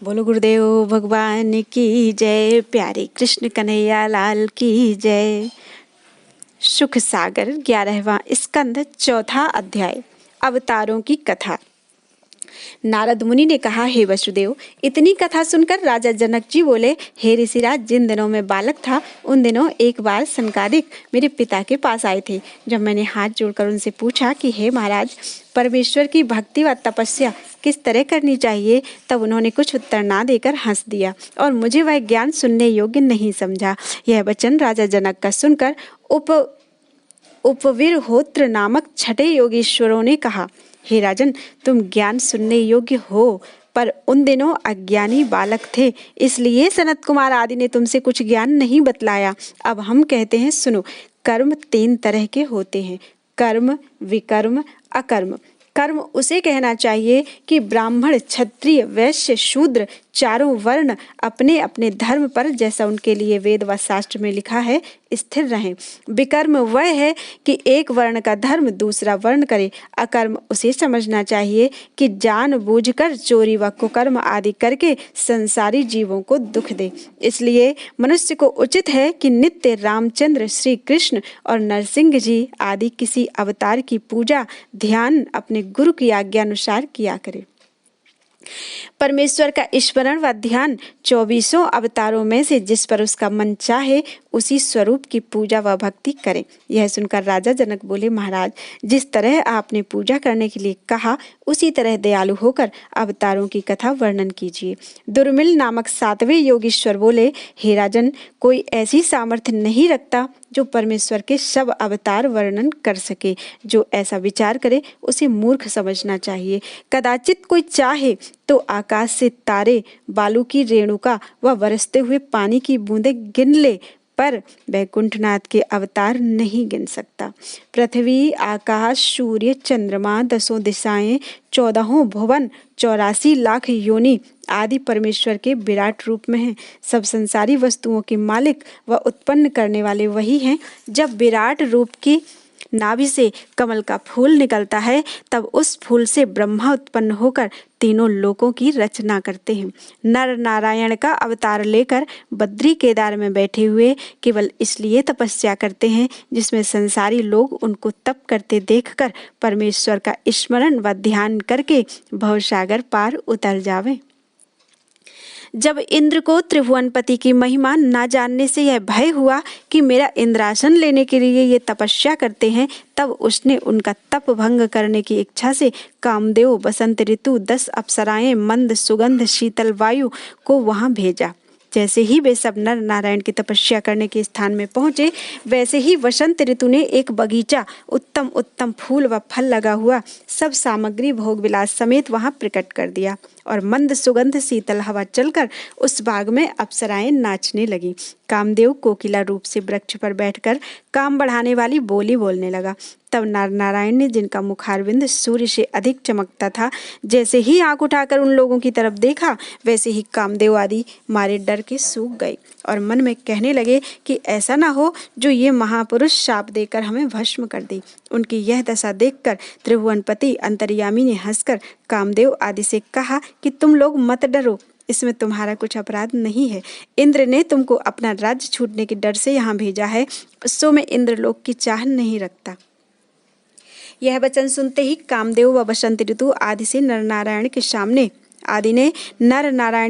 बोलो गुरुदेव भगवान की जय, प्यारे कृष्ण कन्हैया लाल की जय। सुख सागर 11वां स्कंद 4था अध्याय, अवतारों की कथा। नारद मुनि ने कहा, हे वसुदेव, इतनी कथा सुनकर राजा जनक जी बोले, हे ऋषिराज, जिन दिनों में बालक था उन दिनों एक बार सनकादिक मेरे पिता के पास आए थे। जब मैंने हाथ जोड़कर उनसे पूछा कि हे महाराज, परमेश्वर की भक्ति व तपस्या किस तरह करनी चाहिए, तब उन्होंने कुछ उत्तर ना देकर हंस दिया और मुझे वह ज्ञान सुनने योग्य नहीं समझा। यह वचन राजा जनक का सुनकर उपवीरहोत्र नामक छठे योगीश्वरों ने कहा, हे राजन, तुम ज्ञान सुनने योग्य हो, पर उन दिनों अज्ञानी बालक थे, इसलिए सनत कुमार आदि ने तुमसे कुछ ज्ञान नहीं बतलाया। अब हम कहते हैं, सुनो। कर्म 3 तरह के होते हैं, कर्म, विकर्म, अकर्म। कर्म उसे कहना चाहिए कि ब्राह्मण, क्षत्रिय, वैश्य, शूद्र चारों वर्ण अपने अपने धर्म पर, जैसा उनके लिए वेद व शास्त्र में लिखा है, स्थिर रहें। विकर्म वह है कि एक वर्ण का धर्म दूसरा वर्ण करे। अकर्म उसे समझना चाहिए कि जानबूझकर चोरी व कुकर्म आदि करके संसारी जीवों को दुख दे। इसलिए मनुष्य को उचित है कि नित्य रामचंद्र, श्री कृष्ण और नरसिंह जी आदि किसी अवतार की पूजा, ध्यान अपने गुरु की आज्ञा अनुसार किया करे। परमेश्वर का स्मरण व ध्यान 24 अवतारों में से जिस पर उसका मन चाहे उसी स्वरूप की पूजा व भक्ति करें। यह सुनकर राजा जनक बोले, महाराज, जिस तरह आपने पूजा करने के लिए कहा उसी तरह दयालु होकर अवतारों की कथा वर्णन कीजिए। दुर्मिल नामक 7वें योगीश्वर बोले, हे राजन, कोई ऐसी सामर्थ्य नहीं रखता जो परमेश्वर के सब अवतार वर्णन कर सके। जो ऐसा विचार करे उसे मूर्ख समझना चाहिए। कदाचित कोई चाहे तो आकाश से तारे, बालू की रेणुका व बरसते हुए पानी की बूंदें गिन ले, पर वैकुंठनाथ के अवतार नहीं गिन सकता। पृथ्वी, आकाश, सूर्य, चंद्रमा, 10 दिशाएं, 14 भुवन, 84 लाख योनि आदि परमेश्वर के विराट रूप में हैं। सब संसारी वस्तुओं के मालिक व उत्पन्न करने वाले वही हैं। जब विराट रूप की नाभि से कमल का फूल निकलता है, तब उस फूल से ब्रह्मा उत्पन्न होकर तीनों लोकों की रचना करते हैं। नर नारायण का अवतार लेकर बद्री केदार में बैठे हुए केवल इसलिए तपस्या करते हैं जिसमें संसारी लोग उनको तप करते देखकर परमेश्वर का स्मरण व ध्यान करके भवसागर पार उतर जावे। जब इंद्र को त्रिभुवनपति की महिमा न जानने से यह भय हुआ कि मेरा इंद्रासन लेने के लिए ये तपस्या करते हैं, तब उसने उनका तप भंग करने की इच्छा से कामदेव, बसंत ऋतु, 10 अप्सराएं, मंद सुगंध शीतल वायु को वहां भेजा। जैसे ही वे सब नर नारायण की तपस्या करने के स्थान में पहुंचे, वैसे ही वसंत ऋतु ने एक बगीचा, उत्तम उत्तम फूल व फल लगा हुआ, सब सामग्री भोग विलास समेत वहां प्रकट कर दिया और मंद सुगंध शीतल हवा चलकर उस बाग में अप्सराएं नाचने लगी। कामदेव कोकिला रूप से वृक्ष पर बैठकर काम बढ़ाने वाली बोली बोलने लगा। तब नर नारायण ने, जिनका मुखारविंद सूर्य से अधिक चमकता था, जैसे ही आंख उठाकर उन लोगों की तरफ देखा, वैसे ही कामदेव आदि मारे डर के सूख गए और मन में कहने लगे कि ऐसा ना हो जो ये महापुरुष शाप देकर हमें भस्म कर दे। उनकी यह दशा देखकर त्रिभुवनपति अंतर्यामी ने हंसकर कामदेव आदि से कहा कि तुम लोग मत डरो, इसमें तुम्हारा कुछ अपराध नहीं है। इंद्र ने तुमको अपना राज्य छूटने के डर से यहाँ भेजा है, सो मैं इंद्रलोक की चाह नहीं रखता। यह वचन सुनते ही कामदेव व बसंत ऋतु आदि से नर नारायण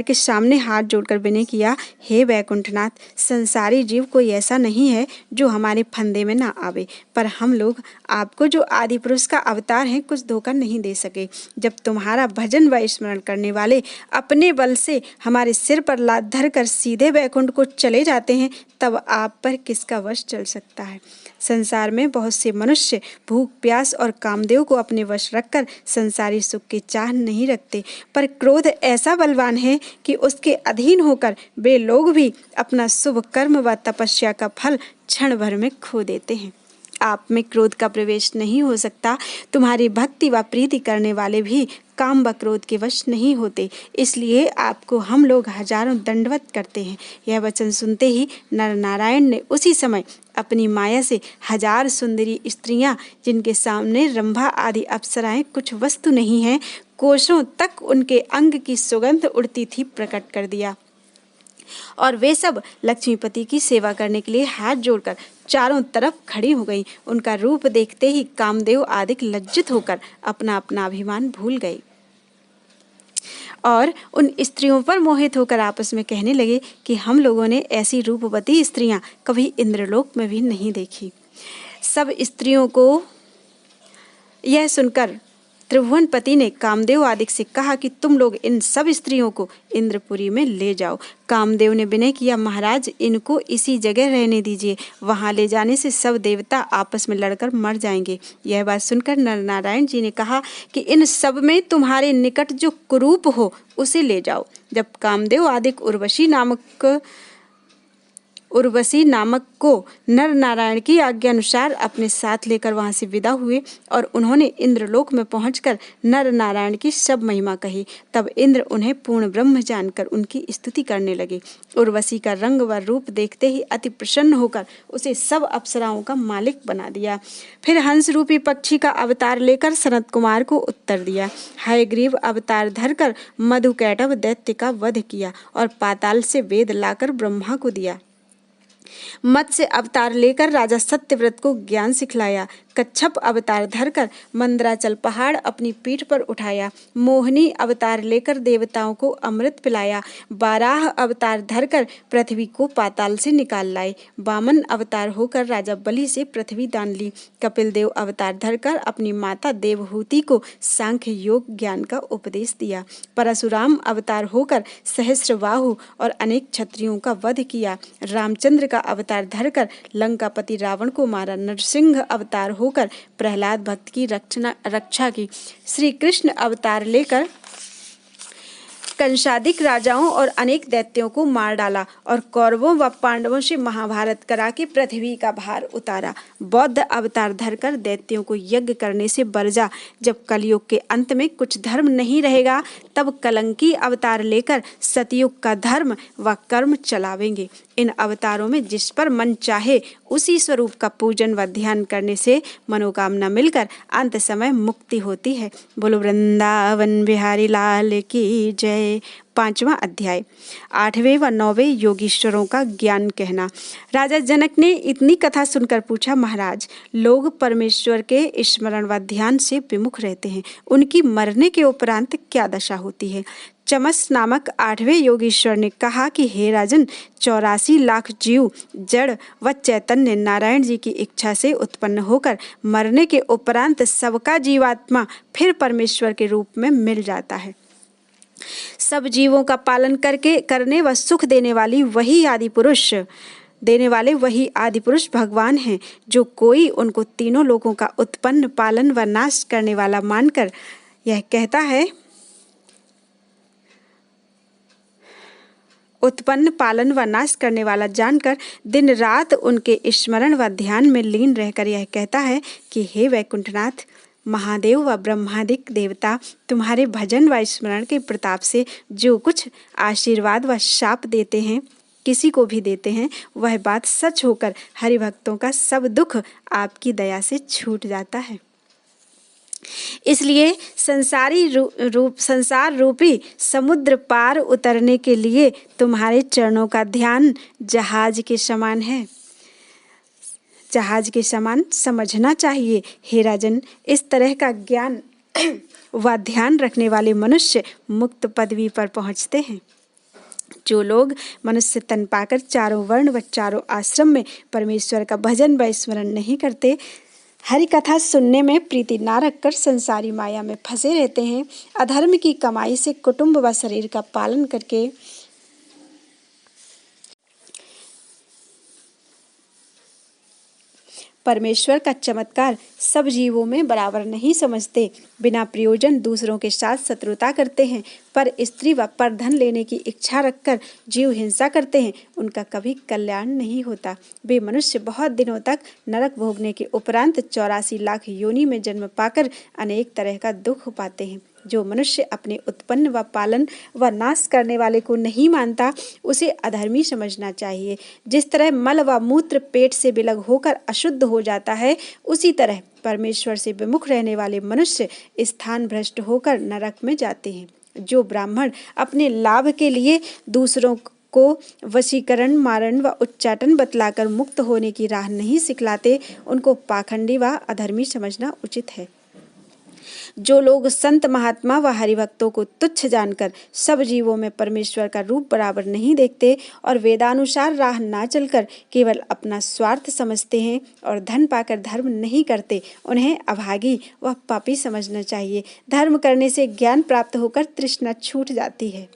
के सामने हाथ जोड़कर विनय किया, हे वैकुंठनाथ, संसारी जीव कोई ऐसा नहीं है जो हमारे फंदे में ना आवे, पर हम लोग आपको जो आदि पुरुष का अवतार हैं कुछ धोखा नहीं दे सके। जब तुम्हारा भजन व स्मरण करने वाले अपने बल से हमारे सिर पर लात धर कर सीधे वैकुंठ को चले जाते हैं, तब आप पर किसका वश चल सकता है। संसार में बहुत से मनुष्य भूख प्यास और कामदेव को अपने वश रखकर संसारी सुख की चाह नहीं रखते, पर क्रोध ऐसा बलवान है कि उसके अधीन होकर वे लोग भी अपना शुभ कर्म व तपस्या का फल क्षण भर में खो देते हैं। आप में क्रोध का प्रवेश नहीं हो सकता। तुम्हारी भक्ति व प्रीति करने वाले भी काम व क्रोध के वश नहीं होते, इसलिए आपको हम लोग हजारों दंडवत करते हैं। यह वचन सुनते ही नर नारायण ने उसी समय अपनी माया से 1000 सुंदरी स्त्रियां, जिनके सामने रंभा आदि अप्सराएं कुछ वस्तु नहीं है, कोसों तक उनके अंग की सुगंध उड़ती थी प्रकट कर दिया। और वे सब लक्ष्मीपति की सेवा करने के लिए हाथ जोड़कर चारों तरफ खड़ी हो गई। उनका रूप देखते ही कामदेव आदि लज्जित होकर अपना अपना अभिमान भूल गए और उन स्त्रियों पर मोहित होकर आपस में कहने लगे कि हम लोगों ने ऐसी रूपवती स्त्रियां कभी इंद्रलोक में भी नहीं देखी। सब स्त्रियों को यह सुनकर त्रिभुवनपति ने कामदेव आदि से कहा कि तुम लोग इन सब स्त्रियों को इंद्रपुरी में ले जाओ। कामदेव ने विनय किया, महाराज इनको इसी जगह रहने दीजिए, वहां ले जाने से सब देवता आपस में लड़कर मर जाएंगे। यह बात सुनकर नर नारायण जी ने कहा कि इन सब में तुम्हारे निकट जो कुरूप हो उसे ले जाओ। जब कामदेव आदि उर्वशी नामक को नर नारायण की आज्ञा अनुसार अपने साथ लेकर वहां से विदा हुए और उन्होंने इंद्रलोक में पहुंचकर नर नारायण की सब महिमा कही। तब इंद्र उन्हें पूर्ण ब्रह्म जानकर उनकी स्तुति करने लगे। उर्वशी का रंग व रूप देखते ही अति प्रसन्न होकर उसे सब अप्सराओं का मालिक बना दिया। फिर हंस रूपी पक्षी का अवतार लेकर सनत कुमार को उत्तर दिया। हयग्रीव अवतार धरकर मधुकैटभ दैत्य का वध किया और पाताल से वेद लाकर ब्रह्मा को दिया। मत्स्य अवतार लेकर राजा सत्यव्रत को ज्ञान सिखलाया। कच्छप अवतार धरकर मंदराचल पहाड़ अपनी पीठ पर उठाया। मोहिनी अवतार लेकर देवताओं को अमृत पिलाया। बाराह अवतार धरकर पृथ्वी को पाताल से निकाल लाए। वामन अवतार होकर राजा बलि से पृथ्वी दान ली। कपिल देव अवतार धरकर अपनी माता देवहूति को सांख्य योग ज्ञान का उपदेश दिया। परशुराम अवतार होकर सहस्रबाहु और अनेक क्षत्रियों का वध किया। रामचंद्र का अवतार धरकर लंकापति रावण को मारा। नरसिंह अवतार होकर प्रहलाद भक्त की रक्षा की। श्री कृष्ण अवतार लेकर कंसादिक राजाओं और अनेक दैत्यों को मार डाला और कौरवों व पांडवों से महाभारत करा के पृथ्वी का भार उतारा। बौद्ध अवतार धरकर दैत्यों को यज्ञ करने से बरजा। जब कलयुग के अंत में कुछ धर्म नहीं रहेगा तब कलंकी अवतार लेकर सतयुग का धर्म व कर्म चलावेंगे। इन अवतारों में जिस पर मन चाहे उसी स्वरूप का पूजन व ध्यान करने से मनोकामना मिलकर अंत समय मुक्ति होती है। बोलो वृंदावन बिहारी लाल की जय। 5वां अध्याय। 8वें व 9वें योगीश्वरों का ज्ञान कहना। राजा जनक ने इतनी कथा सुनकर पूछा, महाराज लोग परमेश्वर के स्मरण व ध्यान से विमुख रहते हैं, उनकी मरने के उपरांत क्या दशा होती है? चमस नामक 8वें योगीश्वर ने कहा कि हे राजन, 84 लाख जीव जड़ व चैतन्य नारायण जी की इच्छा से उत्पन्न होकर मरने के उपरांत सबका जीवात्मा फिर परमेश्वर के रूप में मिल जाता है। सब जीवों का पालन करने व सुख देने वाले वही आदि पुरुष भगवान हैं। जो कोई उनको तीनों लोगों का उत्पन्न पालन व नाश करने वाला मानकर यह कहता है, उत्पन्न पालन व नाश करने वाला जानकर दिन रात उनके स्मरण व ध्यान में लीन रहकर यह कहता है कि हे वैकुंठनाथ, महादेव व ब्रह्मादिक देवता तुम्हारे भजन व स्मरण के प्रताप से जो कुछ आशीर्वाद व शाप देते हैं, किसी को भी देते हैं, वह बात सच होकर हरिभक्तों का सब दुख आपकी दया से छूट जाता है। इसलिए संसार रूपी समुद्र पार उतरने के लिए तुम्हारे चरणों का ध्यान जहाज के समान है, जहाज के समान समझना चाहिए। हे राजन, इस तरह का ज्ञान व ध्यान रखने वाले मनुष्य मुक्त पदवी पर पहुंचते हैं। जो लोग मनुष्य तन पाकर चारों वर्ण व चारों आश्रम में परमेश्वर का भजन व स्मरण नहीं करते, हरि कथा सुनने में प्रीति ना रखकर संसारी माया में फंसे रहते हैं, अधर्म की कमाई से कुटुंब व शरीर का पालन करके परमेश्वर का चमत्कार सब जीवों में बराबर नहीं समझते, बिना प्रयोजन दूसरों के साथ शत्रुता करते हैं, पर स्त्री व पर धन लेने की इच्छा रखकर जीव हिंसा करते हैं, उनका कभी कल्याण नहीं होता। वे मनुष्य बहुत दिनों तक नरक भोगने के उपरांत 84 लाख योनि में जन्म पाकर अनेक तरह का दुख पाते हैं। जो मनुष्य अपने उत्पन्न व पालन व नाश करने वाले को नहीं मानता उसे अधर्मी समझना चाहिए। जिस तरह मल व मूत्र पेट से विलग होकर अशुद्ध हो जाता है, उसी तरह परमेश्वर से विमुख रहने वाले मनुष्य स्थान भ्रष्ट होकर नरक में जाते हैं। जो ब्राह्मण अपने लाभ के लिए दूसरों को वशीकरण, मारण व उच्चाटन बतलाकर मुक्त होने की राह नहीं सिखलाते, उनको पाखंडी व अधर्मी समझना उचित है। जो लोग संत महात्मा व हरिभक्तों को तुच्छ जानकर सब जीवों में परमेश्वर का रूप बराबर नहीं देखते और वेदानुसार राह ना चलकर केवल अपना स्वार्थ समझते हैं और धन पाकर धर्म नहीं करते, उन्हें अभागी व पापी समझना चाहिए। धर्म करने से ज्ञान प्राप्त होकर तृष्णा छूट जाती है,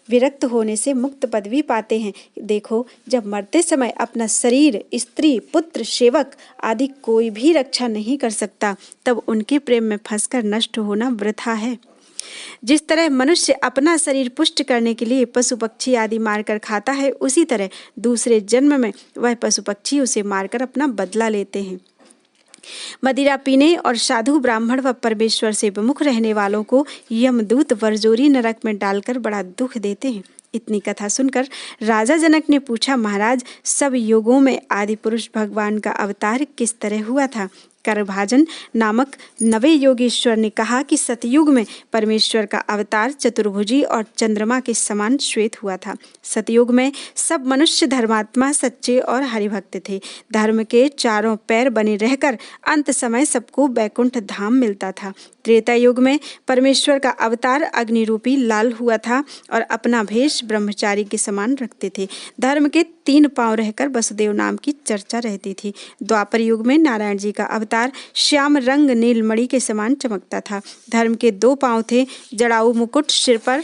विरक्त होने से मुक्त पदवी पाते हैं। देखो, जब मरते समय अपना शरीर, स्त्री, पुत्र, सेवक आदि कोई भी रक्षा नहीं कर सकता, तब उनके प्रेम में फंसकर नष्ट होना वृथा है। जिस तरह मनुष्य अपना शरीर पुष्ट करने के लिए पशु पक्षी आदि मारकर खाता है, उसी तरह दूसरे जन्म में वह पशु पक्षी उसे मारकर अपना बदला लेते हैं। मदिरा पीने और साधु ब्राह्मण व परमेश्वर से विमुख रहने वालों को यमदूत वरजोरी नरक में डालकर बड़ा दुख देते हैं। इतनी कथा सुनकर राजा जनक ने पूछा, महाराज, सब युगों में आदि पुरुष भगवान का अवतार किस तरह हुआ था? करभाजन नामक नवे योगेश्वर ने कहा कि सतयुग में परमेश्वर का अवतार चतुर्भुजी और चंद्रमा के समान श्वेत हुआ था। सतयुग में सब मनुष्य धर्मात्मा, सच्चे और हरिभक्त थे। धर्म के चारों पैर बने रहकर अंत समय सबको बैकुंठ धाम मिलता था। त्रेता युग में परमेश्वर का अवतार अग्निरूपी लाल हुआ था और अपना भेष ब्रह्मचारी के समान रखते थे। धर्म के 3 पांव रहकर वसुदेव नाम की चर्चा रहती थी। द्वापर युग में नारायण जी का अवतार श्याम रंग नीलमणि के समान चमकता था। धर्म के 2 पांव थे, जड़ाऊ मुकुट सिर पर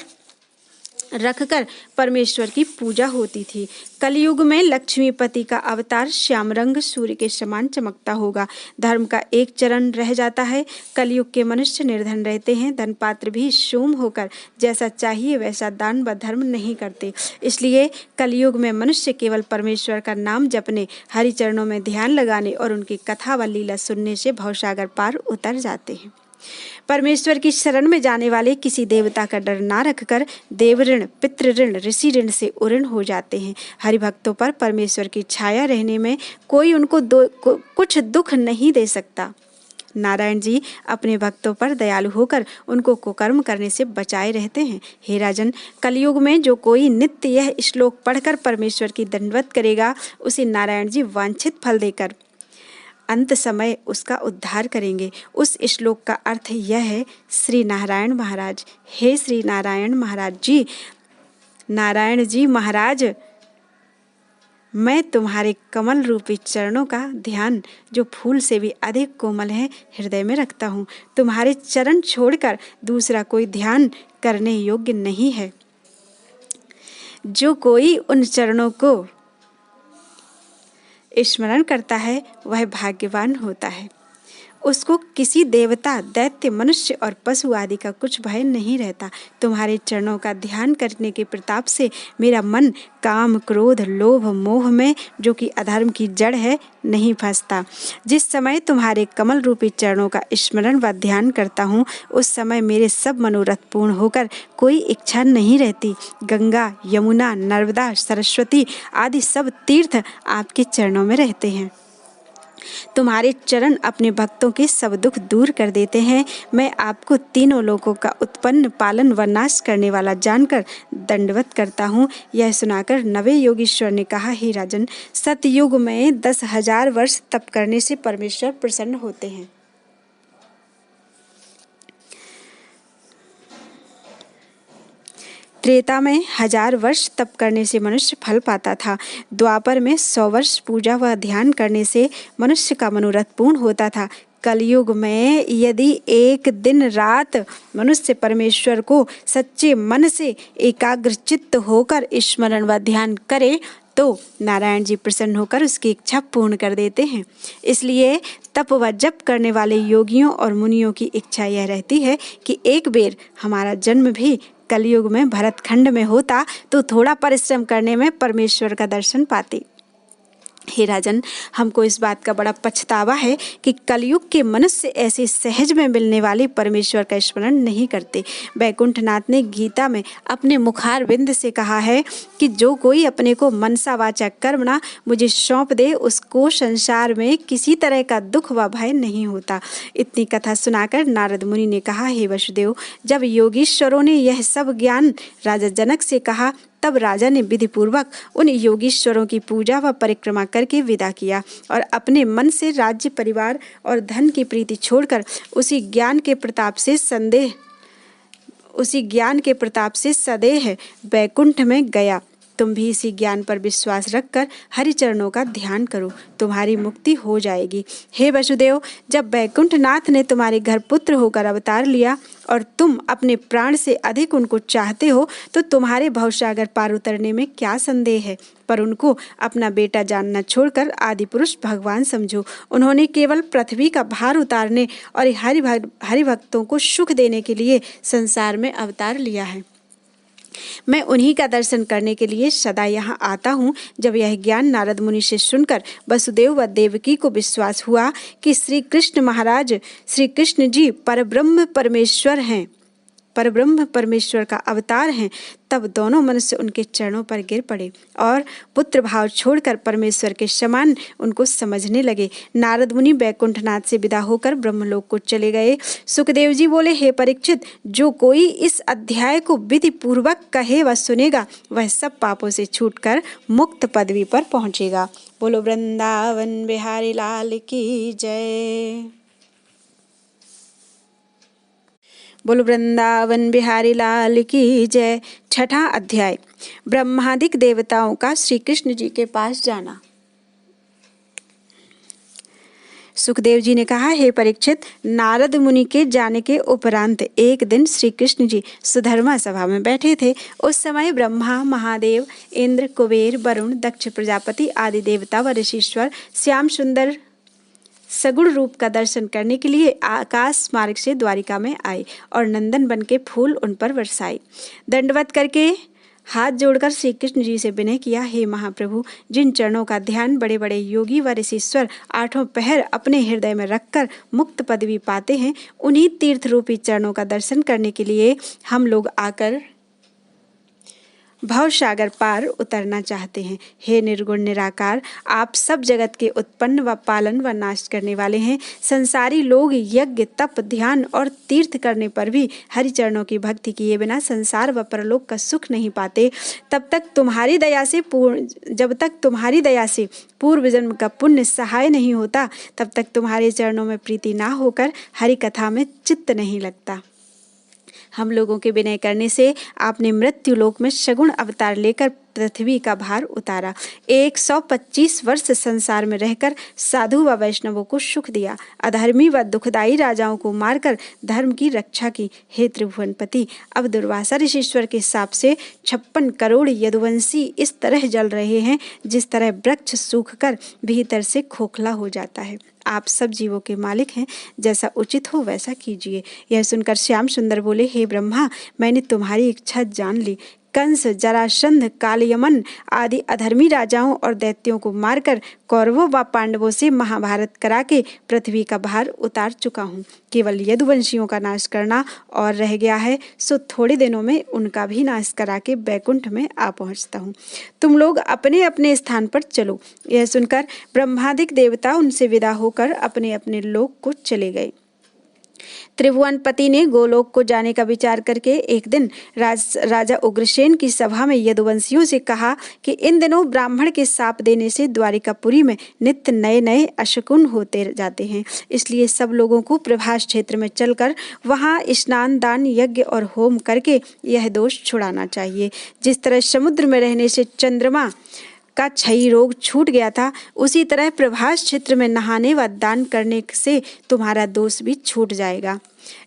रखकर परमेश्वर की पूजा होती थी। कलयुग में लक्ष्मीपति का अवतार श्याम रंग सूर्य के समान चमकता होगा। धर्म का एक चरण रह जाता है। कलयुग के मनुष्य निर्धन रहते हैं। धन पात्र भी शूम होकर जैसा चाहिए वैसा दान व धर्म नहीं करते। इसलिए कलयुग में मनुष्य केवल परमेश्वर का नाम जपने, हरि चरणों में ध्यान लगाने और उनकी कथा व लीला सुनने से भवसागर पार उतर जाते हैं। परमेश्वर की शरण में जाने वाले किसी देवता का डर ना रखकर देव ऋण, पितृ ऋण, ऋषि ऋण से उऋण हो जाते हैं। हरिभक्तों पर परमेश्वर की छाया रहने में कोई उनको कुछ दुख नहीं दे सकता। नारायण जी अपने भक्तों पर दयालु होकर उनको कुकर्म करने से बचाए रहते हैं। हे राजन, कलयुग में जो कोई नित्य यह श्लोक पढ़कर परमेश्वर की दंडवत करेगा, उसे नारायण जी वांछित फल देकर अंत समय उसका उद्धार करेंगे। उस श्लोक का अर्थ यह है, श्री नारायण महाराज, हे श्री नारायण महाराज जी, नारायण जी महाराज, मैं तुम्हारे कमल रूपी चरणों का ध्यान, जो फूल से भी अधिक कोमल है, हृदय में रखता हूँ। तुम्हारे चरण छोड़कर दूसरा कोई ध्यान करने योग्य नहीं है। जो कोई उन चरणों को स्मरण करता है वह भाग्यवान होता है। उसको किसी देवता, दैत्य, मनुष्य और पशु आदि का कुछ भय नहीं रहता। तुम्हारे चरणों का ध्यान करने के प्रताप से मेरा मन काम, क्रोध, लोभ, मोह में, जो कि अधर्म की जड़ है, नहीं फंसता। जिस समय तुम्हारे कमल रूपी चरणों का स्मरण व ध्यान करता हूँ, उस समय मेरे सब मनोरथ पूर्ण होकर कोई इच्छा नहीं रहती। गंगा, यमुना, नर्मदा, सरस्वती आदि सब तीर्थ आपके चरणों में रहते हैं। तुम्हारे चरण अपने भक्तों के सब दुख दूर कर देते हैं। मैं आपको तीनों लोकों का उत्पन्न, पालन व नाश करने वाला जानकर दंडवत करता हूँ। यह सुनाकर नवे योगीश्वर ने कहा, हे राजन, सतयुग में 10,000 वर्ष तप करने से परमेश्वर प्रसन्न होते हैं। त्रेता में 1000 वर्ष तप करने से मनुष्य फल पाता था। द्वापर में 100 वर्ष पूजा व ध्यान करने से मनुष्य का मनोरथ पूर्ण होता था। कलयुग में यदि एक दिन रात मनुष्य परमेश्वर को सच्चे मन से एकाग्र चित्त होकर स्मरण व ध्यान करे तो नारायण जी प्रसन्न होकर उसकी इच्छा पूर्ण कर देते हैं। इसलिए तप व जप करने वाले योगियों और मुनियों की इच्छा यह रहती है कि एक बेर हमारा जन्म भी कलयुग में भरतखंड में होता तो थोड़ा परिश्रम करने में परमेश्वर का दर्शन पाते। हे राजन, हमको इस बात का बड़ा पछतावा है कि कलयुग के मनुष्य ऐसे सहज में मिलने वाले परमेश्वर का स्मरण नहीं करते। बैकुंठनाथ ने गीता में अपने मुखार बिंद से कहा है कि जो कोई अपने को मनसा वाचा कर्मणा मुझे सौंप दे, उसको संसार में किसी तरह का दुख व भय नहीं होता। इतनी कथा सुनाकर नारद मुनि ने कहा, हे वसुदेव, जब योगीश्वरों ने यह सब ज्ञान राजा जनक से कहा, तब राजा ने विधि पूर्वक उन योगीश्वरों की पूजा व परिक्रमा करके विदा किया और अपने मन से राज्य, परिवार और धन की प्रीति छोड़कर उसी ज्ञान के प्रताप से सदेह बैकुंठ में गया। तुम भी इसी ज्ञान पर विश्वास रखकर हरि चरणों का ध्यान करो, तुम्हारी मुक्ति हो जाएगी। हे वसुदेव, जब बैकुंठनाथ ने तुम्हारे घर पुत्र होकर अवतार लिया और तुम अपने प्राण से अधिक उनको चाहते हो, तो तुम्हारे भवसागर पार उतरने में क्या संदेह है। पर उनको अपना बेटा जानना छोड़कर आदि पुरुष भगवान समझो। उन्होंने केवल पृथ्वी का भार उतारने और हरि भक्तों को सुख देने के लिए संसार में अवतार लिया है। मैं उन्हीं का दर्शन करने के लिए सदा यहाँ आता हूँ। जब यह ज्ञान नारद मुनि से सुनकर वसुदेव व देवकी को विश्वास हुआ कि श्री कृष्ण जी परब्रह्म परमेश्वर का अवतार हैं, तब दोनों मनुष्य उनके चरणों पर गिर पड़े और पुत्र भाव छोड़कर परमेश्वर के समान उनको समझने लगे। नारद मुनि बैकुंठनाथ से विदा होकर ब्रह्मलोक को चले गए। सुखदेव जी बोले, हे परीक्षित, जो कोई इस अध्याय को विधि पूर्वक कहे व सुनेगा, वह सब पापों से छूटकर मुक्त पदवी पर पहुंचेगा। बोलो वृंदावन बिहारी लाल की जय। बोलो वृंदावन बिहारी लाल की जय। छठा अध्याय, ब्रह्मादिक देवताओं का श्री कृष्ण जी के पास जाना। सुखदेव जी ने कहा, हे परीक्षित, नारद मुनि के जाने के उपरांत एक दिन श्री कृष्ण जी सुधर्मा सभा में बैठे थे। उस समय ब्रह्मा, महादेव, इंद्र, कुबेर, वरुण, दक्ष प्रजापति आदि देवता व ऋषीश्वर श्याम सुंदर सगुण रूप का दर्शन करने के लिए आकाश मार्ग से द्वारिका में आए और नंदन बन के फूल उन पर बरसाए। दंडवत करके हाथ जोड़कर श्री कृष्ण जी से विनय किया, हे महाप्रभु, जिन चरणों का ध्यान बड़े बड़े योगी व ऋषीश्वर आठों पहर अपने हृदय में रखकर मुक्त पदवी पाते हैं, उन्हीं तीर्थ रूपी चरणों का दर्शन करने के लिए हम लोग आकर भवसागर पार उतरना चाहते हैं। हे निर्गुण निराकार, आप सब जगत के उत्पन्न व पालन व नाश करने वाले हैं। संसारी लोग यज्ञ, तप, ध्यान और तीर्थ करने पर भी हरि चरणों की भक्ति किए बिना संसार व परलोक का सुख नहीं पाते। जब तक तुम्हारी दया से पूर्व जन्म का पुण्य सहाय नहीं होता, तब तक तुम्हारे चरणों में प्रीति ना होकर हरि कथा में चित्त नहीं लगता। हम लोगों के विनय करने से आपने मृत्यु लोक में सगुण अवतार लेकर पृथ्वी का भार उतारा। 125 वर्ष संसार में रहकर साधु व वैष्णवों को सुख दिया। अधर्मी व दुखदायी राजाओं को मारकर धर्म की रक्षा की। हे त्रिभुवनपति, अब दुर्वासा ऋषीश्वर के शाप से 56 करोड़ यदुवंशी इस तरह जल रहे हैं जिस तरह वृक्ष सूखकर भीतर से खोखला हो जाता है। आप सब जीवों के मालिक हैं, जैसा उचित हो वैसा कीजिए। यह सुनकर श्याम सुंदर बोले, हे ब्रह्मा, मैंने तुम्हारी इच्छा जान ली। कंस, जरासंध, कालयमन आदि अधर्मी राजाओं और दैत्यों को मारकर कौरवों व पांडवों से महाभारत करा के पृथ्वी का भार उतार चुका हूँ। केवल यदुवंशियों का नाश करना और रह गया है, सो थोड़े दिनों में उनका भी नाश करा के बैकुंठ में आ पहुँचता हूँ। तुम लोग अपने अपने स्थान पर चलो। यह सुनकर ब्रह्मादिक देवता उनसे विदा होकर अपने अपने लोक को चले गए। त्रिभुवनपति ने गोलोक को जाने का विचार करके एक दिन राजा उग्रसेन की सभा में यदुवंशियों से कहा कि इन दिनों ब्राह्मण के शाप देने से द्वारिकापुरी में नित्य नए नए अशकुन होते जाते हैं, इसलिए सब लोगों को प्रभास क्षेत्र में चलकर वहां स्नान, दान, यज्ञ और होम करके यह दोष छुड़ाना चाहिए। जिस तरह समुद्र में रहने से चंद्रमा का क्षयी रोग छूट गया था, उसी तरह प्रभास क्षेत्र में नहाने व दान करने से तुम्हारा दोष भी छूट जाएगा।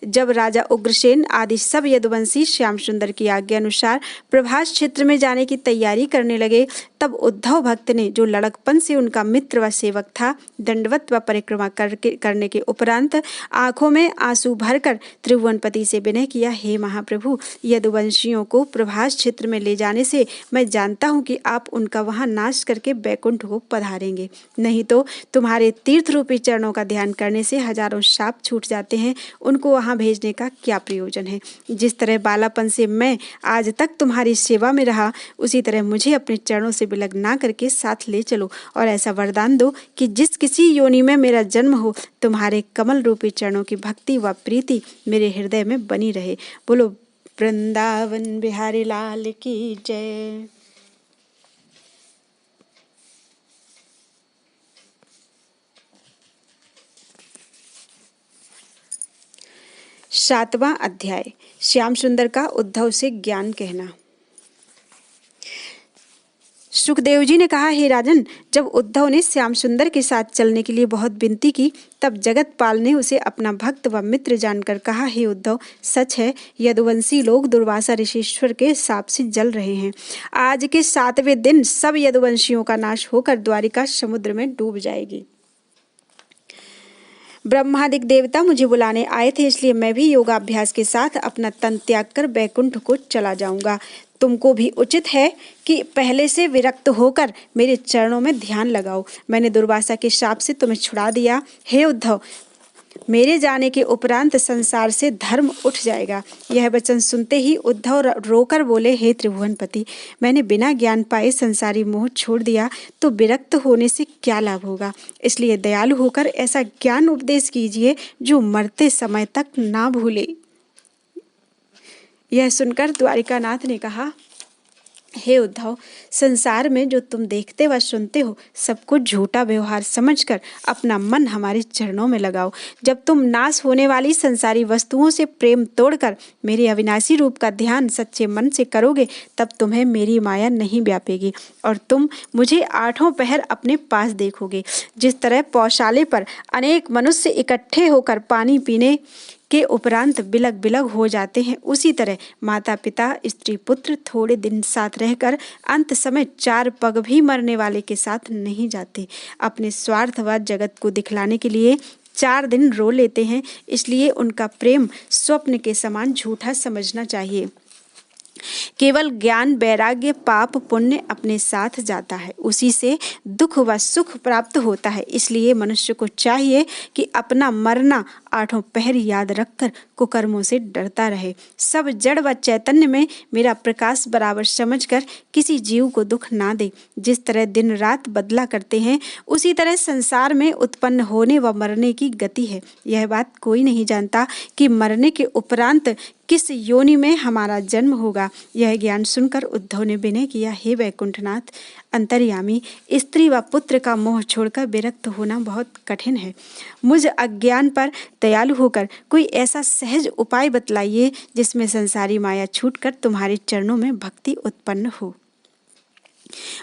जब राजा उग्रसेन आदि सब यदुवंशी श्याम सुंदर की आज्ञा अनुसार प्रभास क्षेत्र में जाने की तैयारी करने लगे, तब तब उद्धव भक्त ने, जो लड़कपन से उनका मित्र व सेवक था, दंडवत व परिक्रमा करने के उपरांत आंखों में आंसू भरकर त्रिभुवनपति से विनय किया, हे महाप्रभु, यदुवंशियों को प्रभास क्षेत्र में ले जाने से मैं जानता हूँ कि आप उनका वहां नाश करके बैकुंठ को पधारेंगे। नहीं तो तुम्हारे तीर्थ रूपी चरणों का ध्यान करने से हजारों शाप छूट जाते हैं, उनको वहां भेजने का क्या प्रयोजन है। जिस तरह बालापन से मैं आज तक तुम्हारी सेवा में रहा, उसी तरह मुझे अपने चरणों से विलग ना करके साथ ले चलो और ऐसा वरदान दो कि जिस किसी योनि में मेरा जन्म हो, तुम्हारे कमल रूपी चरणों की भक्ति व प्रीति मेरे हृदय में बनी रहे। बोलो वृंदावन बिहारी लाल की जय। 7वां अध्याय। श्याम सुंदर का उद्धव से ज्ञान कहना। सुखदेव जी ने कहा, हे राजन, जब उद्धव ने श्याम सुंदर के साथ चलने के लिए बहुत विनती की, तब जगतपाल ने उसे अपना भक्त व मित्र जानकर कहा, हे उद्धव, सच है, यदुवंशी लोग दुर्वासा ऋषिश्वर के शाप से जल रहे हैं। आज के 7वें दिन सब यदुवंशियों का नाश होकर द्वारिका समुद्र में डूब जाएगी। ब्रह्मादिक देवता मुझे बुलाने आए थे, इसलिए मैं भी योगाभ्यास के साथ अपना तन त्याग कर बैकुंठ को चला जाऊंगा। तुमको भी उचित है कि पहले से विरक्त होकर मेरे चरणों में ध्यान लगाओ। मैंने दुर्वासा के शाप से तुम्हें छुड़ा दिया। हे उद्धव, मेरे जाने के उपरांत संसार से धर्म उठ जाएगा। यह वचन सुनते ही उद्धव रोकर बोले, हे त्रिभुवनपति, मैंने बिना ज्ञान पाए संसारी मोह छोड़ दिया तो विरक्त होने से क्या लाभ होगा। इसलिए दयालु होकर ऐसा ज्ञान उपदेश कीजिए जो मरते समय तक ना भूले। यह सुनकर द्वारिकानाथ ने कहा, हे उद्धव, संसार में जो तुम देखते व सुनते हो सबको झूठा व्यवहार समझकर अपना मन हमारे चरणों में लगाओ। जब तुम नाश होने वाली संसारी वस्तुओं से प्रेम तोड़कर मेरे अविनाशी रूप का ध्यान सच्चे मन से करोगे, तब तुम्हें मेरी माया नहीं व्यापेगी और तुम मुझे 8 पहर अपने पास देखोगे। जिस तरह पौशाले पर अनेक मनुष्य इकट्ठे होकर पानी पीने के उपरांत बिलग बिलग हो जाते हैं, उसी तरह माता पिता स्त्री पुत्र थोड़े दिन साथ रहकर अंत समय 4 पग भी मरने वाले के साथ नहीं जाते। अपने स्वार्थ व जगत को दिखलाने के लिए 4 दिन रो लेते हैं, इसलिए उनका प्रेम स्वप्न के समान झूठा समझना चाहिए। केवल ज्ञान वैराग्य पाप पुण्य अपने साथ जाता है, उसी से दुख व सुख प्राप्त होता है। इसलिए मनुष्य को चाहिए कि अपना मरना 8 पहर याद रखकर कुकर्मों से डरता रहे। सब जड़ व चैतन्य में मेरा प्रकाश बराबर समझकर किसी जीव को दुख ना दे। जिस तरह दिन रात बदला करते हैं, उसी तरह संसार में उत्पन्न होने व मरने की गति है। यह बात कोई नहीं जानता कि मरने के उपरांत किस योनि में हमारा जन्म होगा। यह ज्ञान सुनकर उद्धव ने विनय किया, हे वैकुंठनाथ अंतर्यामी, स्त्री व पुत्र का मोह छोड़कर विरक्त होना बहुत कठिन है। मुझ अज्ञान पर दयालु होकर कोई ऐसा सहज उपाय बतलाइए जिसमें संसारी माया छूटकर तुम्हारे चरणों में भक्ति उत्पन्न हो।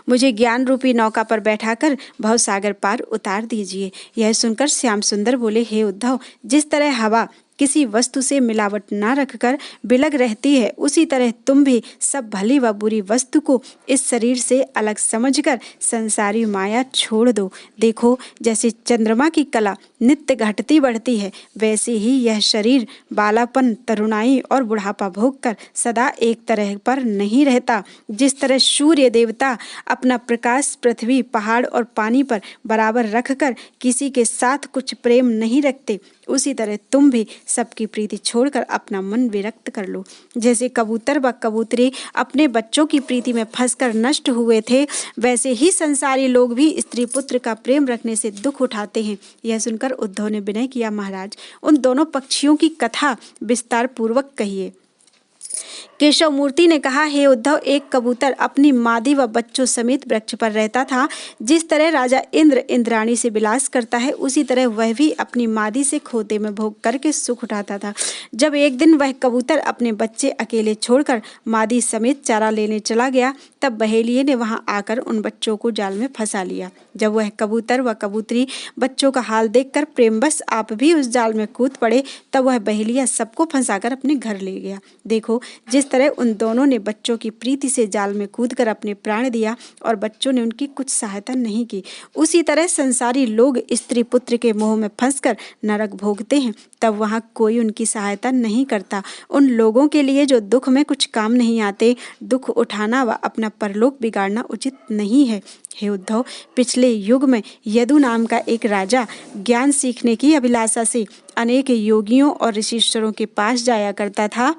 मुझे ज्ञान रूपी नौका पर बैठाकर भवसागर पार उतार दीजिए। यह सुनकर श्याम सुंदर बोले, हे उद्धव, जिस तरह हवा किसी वस्तु से मिलावट ना रखकर बिलग रहती है, उसी तरह तुम भी सब भली व बुरी वस्तु को इस शरीर से अलग समझकर संसारी माया छोड़ दो। देखो, जैसे चंद्रमा की कला नित्य घटती बढ़ती है, वैसे ही यह शरीर बालापन, तरुणाई और बुढ़ापा भोगकर सदा एक तरह पर नहीं रहता। जिस तरह सूर्य देवता अपना प्रकाश पृथ्वी, पहाड़ और पानी पर बराबर रखकर किसी के साथ कुछ प्रेम नहीं रखते, उसी तरह तुम भी सबकी प्रीति छोड़कर अपना मन विरक्त कर लो। जैसे कबूतर व कबूतरी अपने बच्चों की प्रीति में फंसकर नष्ट हुए थे, वैसे ही संसारी लोग भी स्त्री पुत्र का प्रेम रखने से दुख उठाते हैं। यह सुनकर उद्धव ने विनय किया, महाराज, उन दोनों पक्षियों की कथा विस्तार पूर्वक कहिए। केशव मूर्ति ने कहा, हे उद्धव, एक कबूतर अपनी मादी व बच्चों समेत वृक्ष पर रहता था। जिस तरह राजा इंद्र इंद्राणी से विलास करता है, उसी तरह वह भी अपनी मादी से खोते में भोग करके सुख उठाता था। जब एक दिन वह कबूतर अपने बच्चे अकेले छोड़कर मादी समेत चारा लेने चला गया, तब बहेलिये ने वहां आकर उन बच्चों को जाल में फंसा लिया। जब वह कबूतर व कबूतरी बच्चों का हाल देखकर प्रेमवश आप भी उस जाल में कूद पड़े, तब वह बहेलिया सबको फंसाकर अपने घर ले गया। देखो, जिस तरह उन दोनों ने बच्चों की प्रीति से जाल में कूदकर अपने प्राण दिया और बच्चों ने उनकी कुछ सहायता नहीं की, उसी तरह संसारी लोग स्त्री पुत्र के मोह में फंसकर नरक भोगते हैं, तब वहाँ कोई उनकी सहायता नहीं करता। उन लोगों के लिए जो दुख में कुछ काम नहीं आते, दुख उठाना व अपना परलोक बिगाड़ना उचित नहीं है। हे उद्धव, पिछले युग में यदु नाम का एक राजा ज्ञान सीखने की अभिलाषा से अनेक योगियों और ऋषीश्वरों के पास जाया करता था।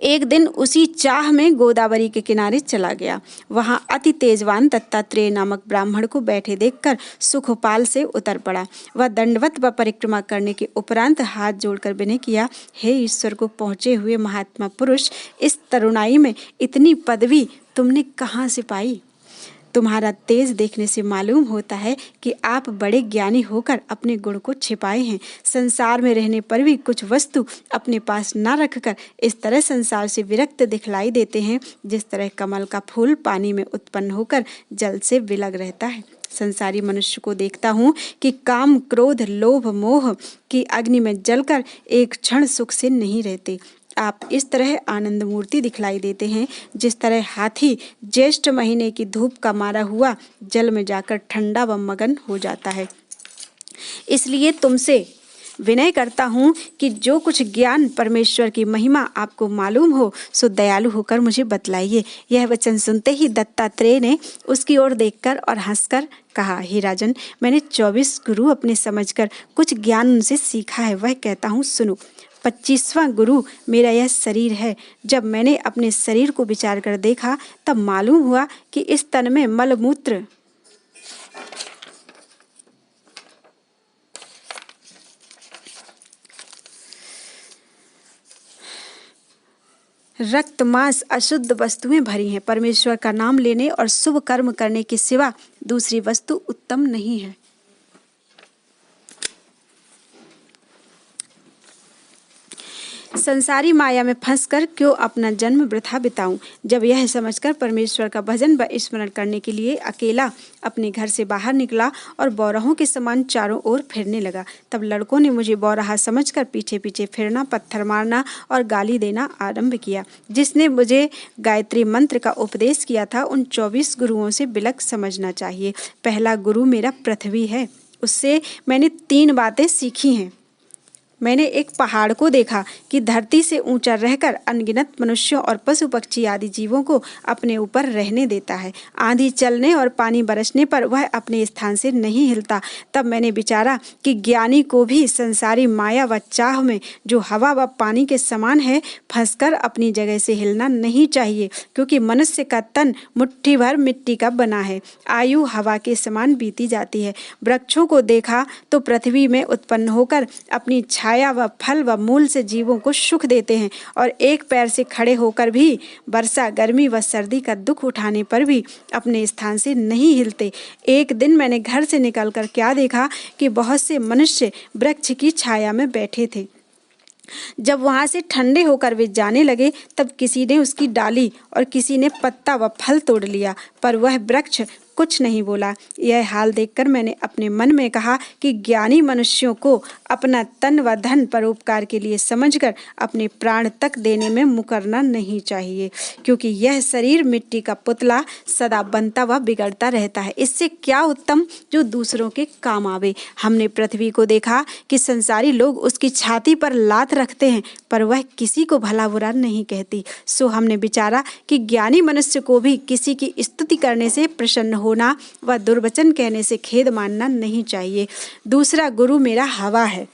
एक दिन उसी चाह में गोदावरी के किनारे चला गया। वहां अति तेजवान दत्तात्रेय नामक ब्राह्मण को बैठे देखकर सुखपाल से उतर पड़ा। वह दंडवत व परिक्रमा करने के उपरांत हाथ जोड़कर विनय किया, हे ईश्वर को पहुंचे हुए महात्मा पुरुष, इस तरुणाई में इतनी पदवी तुमने कहाँ से पाई? तुम्हारा तेज देखने से मालूम होता है कि आप बड़े ज्ञानी होकर अपने गुण को छिपाए हैं। संसार में रहने पर भी कुछ वस्तु अपने पास न रखकर इस तरह संसार से विरक्त दिखलाई देते हैं, जिस तरह कमल का फूल पानी में उत्पन्न होकर जल से विलग रहता है। संसारी मनुष्य को देखता हूँ कि काम, क्रोध, लोभ, मोह की अग्नि में जलकर एक क्षण सुख से नहीं रहते। आप इस तरह आनंद मूर्ति दिखलाई देते हैं, जिस तरह हाथी ज्येष्ठ महीने की धूप का मारा हुआ जल में जाकर ठंडा व मगन हो जाता है। इसलिए तुमसे विनय करता हूँ कि जो कुछ ज्ञान परमेश्वर की महिमा आपको मालूम हो सो दयालु होकर मुझे बतलाइए। यह वचन सुनते ही दत्तात्रेय ने उसकी ओर देखकर और हंसकर कहा, हे राजन, मैंने 24 गुरु अपने समझकर कुछ ज्ञान उनसे सीखा है, वह कहता हूँ सुनो। 25वां गुरु मेरा यह शरीर है। जब मैंने अपने शरीर को विचार कर देखा तब मालूम हुआ कि इस तन में मलमूत्र, रक्त, मांस, अशुद्ध वस्तुएं भरी हैं। परमेश्वर का नाम लेने और शुभ कर्म करने के सिवा दूसरी वस्तु उत्तम नहीं है। संसारी माया में फंसकर क्यों अपना जन्म वृथा बिताऊं? जब यह समझकर परमेश्वर का भजन व स्मरण करने के लिए अकेला अपने घर से बाहर निकला और बौराहों के समान चारों ओर फिरने लगा, तब लड़कों ने मुझे बौराहा समझकर पीछे पीछे फिरना, पत्थर मारना और गाली देना आरंभ किया। जिसने मुझे गायत्री मंत्र का उपदेश किया था, उन 24 गुरुओं से बिलक समझना चाहिए। पहला गुरु मेरा पृथ्वी है, उससे मैंने 3 बातें सीखी हैं। मैंने एक पहाड़ को देखा कि धरती से ऊंचा रहकर अनगिनत मनुष्यों और पशु पक्षी आदि जीवों को अपने ऊपर रहने देता है। आंधी चलने और पानी बरसने पर वह अपने स्थान से नहीं हिलता। तब मैंने विचारा कि ज्ञानी को भी संसारी माया व चाह में जो हवा व पानी के समान है, फंसकर अपनी जगह से हिलना नहीं चाहिए, क्योंकि मनुष्य का तन मुट्ठी भर मिट्टी का बना है। आयु हवा के समान बीती जाती है। वृक्षों को देखा तो पृथ्वी में उत्पन्न होकर अपनी छाया व फल व मूल से जीवों को सुख देते हैं, और एक पैर से खड़े होकर भी वर्षा, गर्मी व सर्दी का दुख उठाने पर भी अपने स्थान से नहीं हिलते। एक दिन मैंने घर से निकलकर क्या देखा कि बहुत से मनुष्य वृक्ष की छाया में बैठे थे। जब वहां से ठंडे होकर वे जाने लगे, तब किसी ने उसकी डाली और किसी ने पत्ता व फल तोड़ लिया, पर वह वृक्ष कुछ नहीं बोला। यह हाल देखकर मैंने अपने मन में कहा कि ज्ञानी मनुष्यों को अपना तन व धन परोपकार के लिए समझकर अपने प्राण तक देने में मुकरना नहीं चाहिए, क्योंकि यह शरीर मिट्टी का पुतला सदा बनता व बिगड़ता रहता है। इससे क्या उत्तम जो दूसरों के काम आवे। हमने पृथ्वी को देखा कि संसारी लोग उसकी छाती पर लात रखते हैं, पर वह किसी को भला बुरा नहीं कहती। सो हमने विचारा कि ज्ञानी मनुष्य को भी किसी की स्तुति करने से प्रसन्न होना व दुर्वचन कहने से खेद मानना नहीं चाहिए। दूसरा गुरु मेरा हवा है।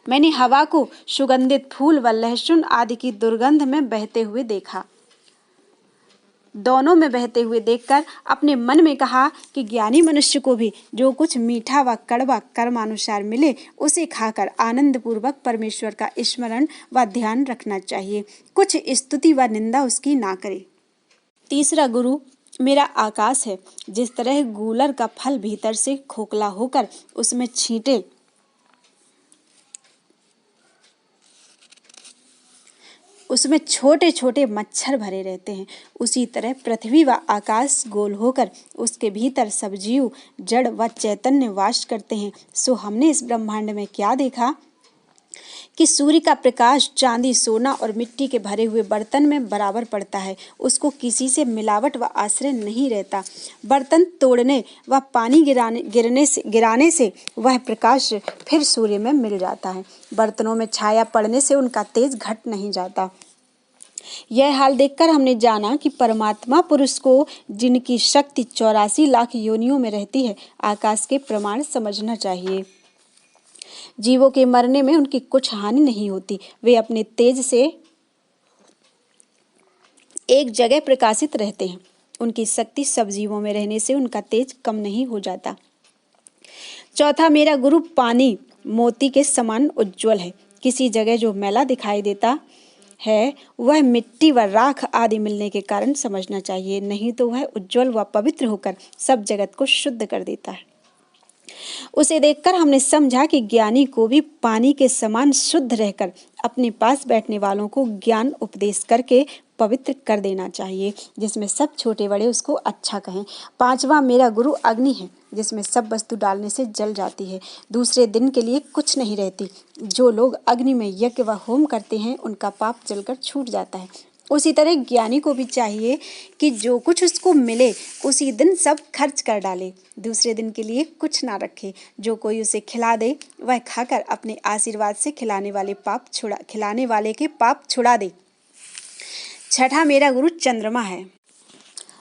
मैंने हवा को सुगंधित फूल व लहसुन आदि की दुर्गंध में बहते हुए देखा। दोनों में बहते हुए देखकर अपने मन में कहा कि ज्ञानी मनुष्य को भी जो कुछ मीठा व कड़वा कर्मानुसार मिले, उसे खाकर आनंद पूर्वक परमेश्वर का स्मरण व ध्यान रखना चाहिए। कुछ स्तुति व निंदा उसकी ना करे। तीसरा गुरु मेरा आकाश है। जिस तरह गूलर का फल भीतर से खोखला होकर उसमें छींटे उसमें छोटे छोटे मच्छर भरे रहते हैं, उसी तरह पृथ्वी व आकाश गोल होकर उसके भीतर सब जीव जड़ व चैतन्य वास करते हैं। सो हमने इस ब्रह्मांड में क्या देखा कि सूर्य का प्रकाश चांदी, सोना और मिट्टी के भरे हुए बर्तन में बराबर पड़ता है। उसको किसी से मिलावट व आश्रय नहीं रहता। बर्तन तोड़ने व पानी गिराने से वह प्रकाश फिर सूर्य में मिल जाता है। बर्तनों में छाया पड़ने से उनका तेज घट नहीं जाता। यह हाल देखकर हमने जाना कि परमात्मा पुरुष को, जिनकी शक्ति 84 लाख योनियों में रहती है, आकाश के प्रमाण समझना चाहिए। जीवों के मरने में उनकी कुछ हानि नहीं होती। वे अपने तेज से एक जगह प्रकाशित रहते हैं। उनकी शक्ति सब जीवों में रहने से उनका तेज कम नहीं हो जाता। चौथा, मेरा गुरु पानी मोती के समान उज्जवल है। किसी जगह जो मैला दिखाई देता है वह मिट्टी व राख आदि मिलने के कारण समझना चाहिए, नहीं तो वह उज्जवल व पवित्र होकर सब जगत को शुद्ध कर देता है। उसे देखकर हमने समझा कि ज्ञानी को भी पानी के समान शुद्ध रहकर अपने पास बैठने वालों को ज्ञान उपदेश करके पवित्र कर देना चाहिए, जिसमें सब छोटे बड़े उसको अच्छा कहें। पांचवा, मेरा गुरु अग्नि है, जिसमें सब वस्तु डालने से जल जाती है, दूसरे दिन के लिए कुछ नहीं रहती। जो लोग अग्नि में यज्ञ व होम करते हैं उनका पाप जलकर छूट जाता है। उसी तरह ज्ञानी को भी चाहिए कि जो कुछ उसको मिले उसी दिन सब खर्च कर डाले, दूसरे दिन के लिए कुछ ना रखे। जो कोई उसे खिला दे वह खाकर अपने आशीर्वाद से खिलाने वाले के पाप छुड़ा दे। छठा, मेरा गुरु चंद्रमा है।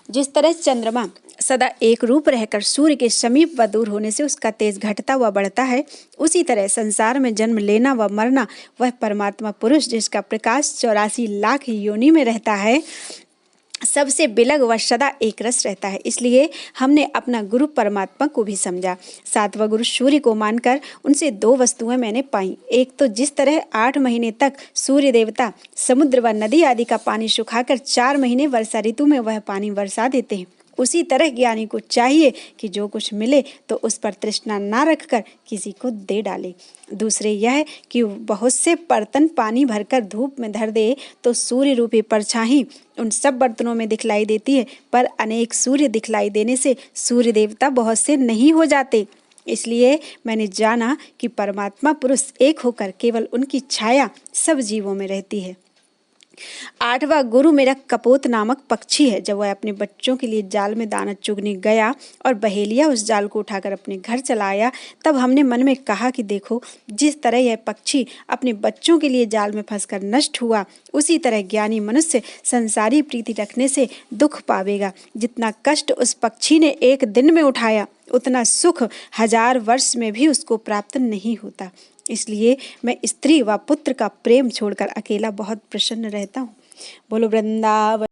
जिस तरह चंद्रमा सदा एक रूप रहकर सूर्य के समीप व दूर होने से उसका तेज घटता व बढ़ता है, उसी तरह संसार में जन्म लेना व मरना वह परमात्मा पुरुष, जिसका प्रकाश 84 लाख योनि में रहता है, सबसे बिलग व सदा एक रस रहता है। इसलिए हमने अपना गुरु परमात्मा को भी समझा। सातवां गुरु सूर्य को मानकर उनसे 2 वस्तुएं मैंने पाई। एक तो जिस तरह 8 महीने तक सूर्य देवता समुद्र व नदी आदि का पानी सुखाकर 4 महीने वर्षा ऋतु में वह पानी बरसा देते हैं, उसी तरह ज्ञानी को चाहिए कि जो कुछ मिले तो उस पर तृष्णा ना रखकर किसी को दे डाले। दूसरे यह कि बहुत से बर्तन पानी भरकर धूप में धर दे तो सूर्य रूपी परछाई उन सब बर्तनों में दिखलाई देती है, पर अनेक सूर्य दिखलाई देने से सूर्य देवता बहुत से नहीं हो जाते। इसलिए मैंने जाना कि परमात्मा पुरुष एक होकर केवल उनकी छाया सब जीवों में रहती है। 8वां गुरु मेरा कपोत नामक पक्षी है। जब वह अपने बच्चों के लिए जाल में दाना चुगने गया और बहेलिया उस जाल को उठाकर अपने घर चला आया, तब हमने मन में कहा कि देखो, जिस तरह यह पक्षी अपने बच्चों के लिए जाल में फंसकर नष्ट हुआ, उसी तरह ज्ञानी मनुष्य संसारी प्रीति रखने से दुख पावेगा। जितना कष्ट उस पक्षी ने एक दिन में उठाया, उतना सुख 1000 वर्ष में भी उसको प्राप्त नहीं होता। इसलिए मैं स्त्री व पुत्र का प्रेम छोड़कर अकेला बहुत प्रसन्न रहता हूँ। बोलो वृंदावन।